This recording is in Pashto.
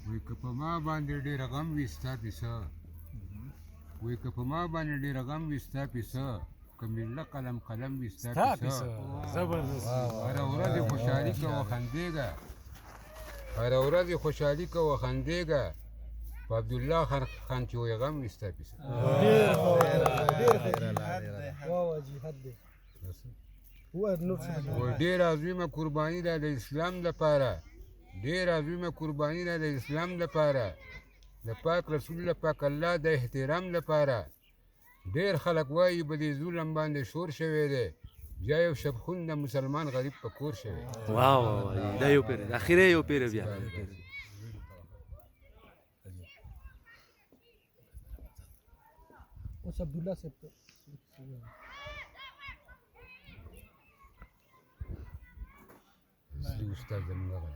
وی که په ما باندې ډېر غم وي ستا پیسه وی که په ما باندې ډېر غم وي ستا پیسه که میله قلم قلم وي ستا پیسه زبردست. هره ورځ خوشحالي کوه خندېږه هره ورځ خوشحالي کوه خندېږه په عبدالله خان چې وی غم وي ستا پیسه وی ډېر عظیمه قرباني ده د اسلام لپاره ډېر عظیمه قرباني ده د اسلام لپاره د پاک رسول د پاک الله د احترام لپاره ډېر خلک وایي په دې ظلم باندې شور شوی دی بیا یو شبخون د مسلمان غریب په کور شوی واو دا یو پیر اخیری یو پیر بیا اوس عبد الله صاحب اصلي استاد زموږ هغه دی